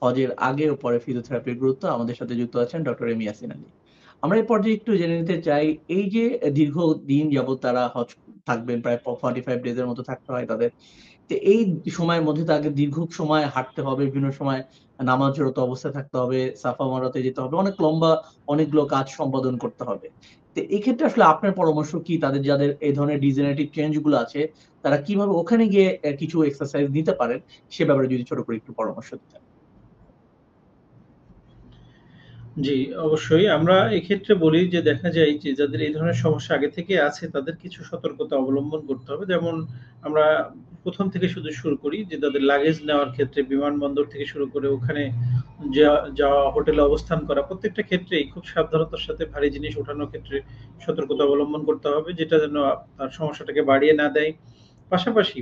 হজের আগে ও পরে ফিজিওথেরাপির গুরুত্ব আমাদের সাথে যুক্ত আছেন ডক্টর এম ইয়াসিন আলী। আমরা এই পর্যায়ে একটু জেনে নিতে চাই, এই যে দীর্ঘদিন যাবৎ তারা হজ থাকবেন, প্রায় 45 ডেজ এর মতো থাকতে হয় তাদের। তো এই সময়ের মধ্যে তাকে দীর্ঘ সময় হাঁটতে হবে, বিভিন্ন সময় নামাজরত অবস্থায় থাকতে হবে, সাফা মারওয়াতে যেতে হবে। অনেক লম্বা অনেকগুলো কাজ সম্পাদন করতে হবে। তো এক্ষেত্রে আসলে আপনার পরামর্শ কি? তাদের যাদের এই ধরনের ডিজেনারেটিভ চেঞ্জ গুলো আছে, তারা কিভাবে ওখানে গিয়ে কিছু এক্সারসাইজ নিতে পারেন, সে ব্যাপারে যদি ছোট করে একটু পরামর্শ দিতেন। জি, অবশ্যই। আমরা এক্ষেত্রে বলি যে দেখা যায় যে যাদের এই ধরনের সমস্যা আগে থেকে আছে তাদের কিছু সতর্কতা অবলম্বন করতে হবে। যেমন আমরা ১ম থেকে শুধু শুরু করি যে তাদের লাগেজ নেওয়ার ক্ষেত্রে বিমানবন্দর থেকে শুরু করে ওখানে যাওয়া, হোটেলে অবস্থান করা প্রত্যেকটা ক্ষেত্রেই খুব সাবধানতার সাথে ভারী জিনিস ওঠানোর ক্ষেত্রে সতর্কতা অবলম্বন করতে হবে যেটা যেন তার সমস্যাটাকে বাড়িয়ে না দেয়। পাশাপাশি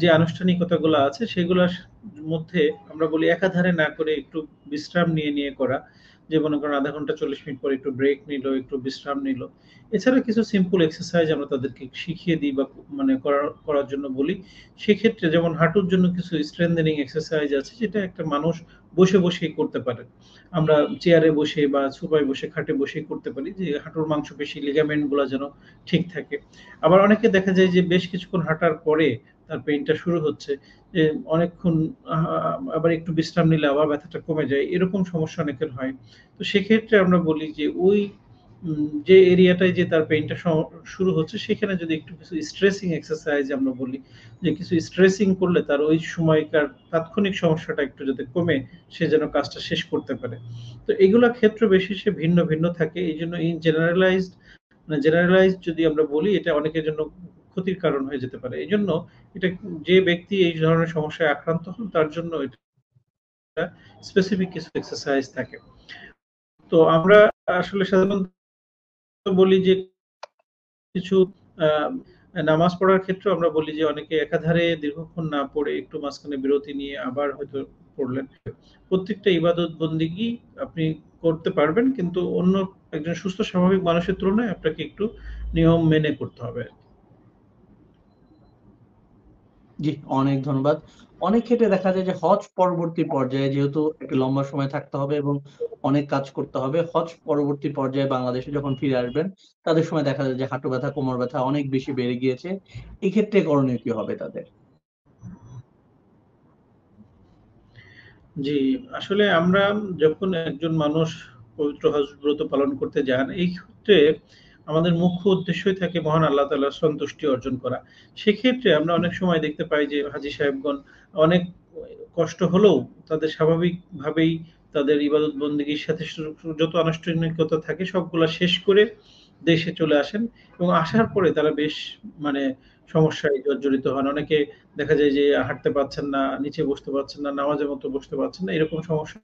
যে আনুষ্ঠানিকতাগুলো আছে সেগুলার মধ্যে আমরা বলি একাধারে না করে একটু বিশ্রাম নিয়ে করা। যে মনে করেন ০.৫ ঘন্টা ৪০ মিনিট পরে একটু ব্রেক নিল, একটু বিশ্রাম নিল। এছাড়া কিছু সিম্পল এক্সারসাইজ আমরা তাদেরকে শিখিয়ে দিই বা মানে করার জন্য বলি। সেক্ষেত্রে যেমন হাঁটুর জন্য কিছু স্ট্রেংথেনিং এক্সারসাইজ আছে যেটা একটা মানুষ বসেই করতে পারে। আমরা চেয়ারে বসে বা সোফায় বসে, খাটে বসেই করতে পারি যে হাঁটুর মাংসপেশি লিগামেন্ট গুলা যেন ঠিক থাকে। আবার অনেকে দেখা যায় যে বেশ কিছুক্ষণ হাঁটার পরে তার পেইনটা শুরু হচ্ছে। যে অনেকক্ষণ আবার একটু বিশ্রাম নিলে আবার ব্যথাটা কমে যায়। এরকম সমস্যা অনেকের হয়। তো সেক্ষেত্রে আমরা বলি যে ওই যে এরিয়াটায় যে তার পেইনটা শুরু হচ্ছে সেখানে যদি একটু কিছু স্ট্রেচিং এক্সারসাইজ আমরা বলি যে কিছু স্ট্রেচিং করলে তার ওই সময়কার তাৎক্ষণিক সমস্যাটা একটু যাতে কমে সে যেন কাজটা শেষ করতে পারে। তো এগুলা ক্ষেত্র বিশেষে ভিন্ন থাকে। এইজন্য জেনারেলাইজড যদি আমরা বলি এটা অনেকের জন্য ক্ষতির কারণ হয়ে যেতে পারে। এজন্য এটা যে ব্যক্তি এই ধরনের সমস্যায় আক্রান্ত হন তার জন্য এটা স্পেসিফিক কিছু এক্সারসাইজ থাকে। তো আমরা আসলে সাধারণত বলি যে কিছু আ নামাজ পড়ার ক্ষেত্রেও আমরা বলি যে অনেকে একাধারে দীর্ঘক্ষণ না পড়ে একটু মাঝখানে বিরতি নিয়ে আবার হয়তো পড়লেন। প্রত্যেকটা ইবাদত বন্দেগী আপনি করতে পারবেন কিন্তু অন্য একজন সুস্থ স্বাভাবিক মানুষের তুলনায় আপনাকে একটু নিয়ম মেনে করতে হবে আরকি। জি, অনেক ধন্যবাদ। অনেক ক্ষেত্রে দেখা যায় যে হজ পরবর্তী পর্যায়ে যেহেতু একটা লম্বা সময় থাকতে হবে এবং অনেক কাজ করতে হবে। হজ পরবর্তী পর্যায়ে বাংলাদেশে যখন ফিরে আসবেন, তাদের সময় দেখা যায় যে হাঁটু ব্যথা, কোমর ব্যথা অনেক বেশি বেড়ে গিয়েছে। এক্ষেত্রে করণীয় কি হবে তাদের? জি, আসলে আমরা যখন একজন মানুষ পবিত্র হজ ব্রত পালন করতে যান, এই ক্ষেত্রে আমাদের মুখ্য উদ্দেশ্যই থাকে মহান আল্লাহ তাআলার সন্তুষ্টি অর্জন করা। সেক্ষেত্রে আমরা অনেক সময় দেখতে পাই যে হাজী সাহেবগণ অনেক কষ্ট হলেও তাদের স্বাভাবিকভাবেই তাদের ইবাদত বন্দেগীর সাথে যত আনুষ্ঠানিকতা থাকে সবগুলা শেষ করে দেশে চলে আসেন এবং আসার পরে তারা বেশ মানে সমস্যায় জর্জরিত হন। অনেকে দেখা যায় যে হাঁটতে পারছেন না, নিচে বসতে পারছেন না, নামাজের মতো বসতে পারছেন না। এরকম সমস্যা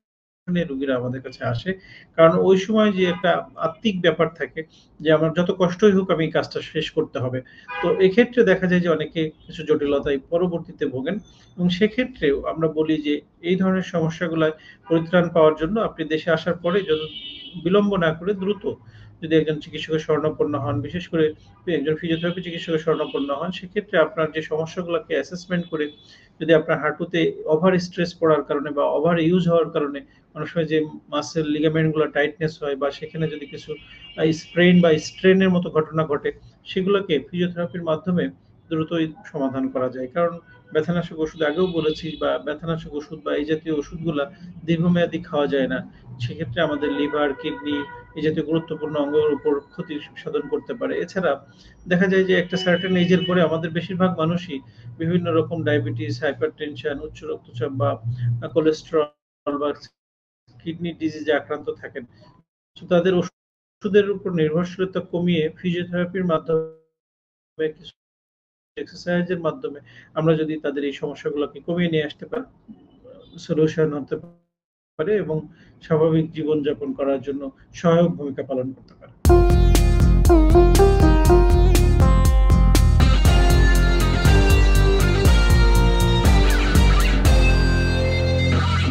নিয়ে রোগীরা আমাদের কাছে আসে। কারণ ওই সময় যে একটা আত্মিক ব্যাপার থাকে যে আমার যত কষ্টই হোক আমি এই কাজটা শেষ করতে হবে। তো এক্ষেত্রে দেখা যায় যে অনেকে কিছু জটিলতায় পরবর্তীতে ভোগেন এবং সেক্ষেত্রেও আমরা বলি যে এই ধরনের সমস্যাগুলায় পরিত্রাণ পাওয়ার জন্য আপনি দেশে আসার পরে যত বিলম্ব না করে দ্রুত যদি একজন চিকিৎসকের শরণাপন্ন হন, বিশেষ করে একজন ফিজিওথেরাপি চিকিৎসকের শরণাপন্ন হন, সেক্ষেত্রে আপনার যে সমস্যাগুলোকে অ্যাসেসমেন্ট করে যদি আপনার হাঁটুতে ওভার স্ট্রেস পড়ার কারণে বা ওভার ইউজ হওয়ার কারণে অনেক সময় যে মাসেল লিগামেন্ট গুলো টাইটনেস হয় বা সেখানে যদি কিছু স্প্রেন বা স্ট্রেনের মতো ঘটনা ঘটে সেগুলোকে ফিজিওথেরাপির মাধ্যমে দ্রুতই সমাধান করা যায়। কারণ ব্যথানাশক ওষুধ আগেও বলেছি বা ব্যথানাশক ওষুধ বা এই জাতীয় ওষুধগুলা দীর্ঘমেয়াদী খাওয়া যায় না। সেক্ষেত্রে আমাদের লিভার, কিডনি এই জাতীয় গুরুত্বপূর্ণ অঙ্গের উপর ক্ষতি সাধন করতে পারে। এছাড়া দেখা যায় যে একটা সার্টেন এজ এর পরে আমাদের বেশিরভাগ মানুষই বিভিন্ন রকম ডায়াবেটিস, হাইপারটেনশন, উচ্চ রক্তচাপ বা কোলেস্টেরল বা কিডনি ডিজিজে আক্রান্ত থাকেন। তো তাদের ওষুধের উপর নির্ভরশীলতা কমিয়ে ফিজিওথেরাপির মাধ্যমে কিছু এক্সারসাইজের মাধ্যমে আমরা যদি তাদের এই সমস্যাগুলোকে কমিয়ে নিয়ে আসতে পারি, সলিউশন হতে পারে এবং স্বাভাবিক জীবনযাপন করার জন্য সহায়ক ভূমিকা পালন করতে পারে।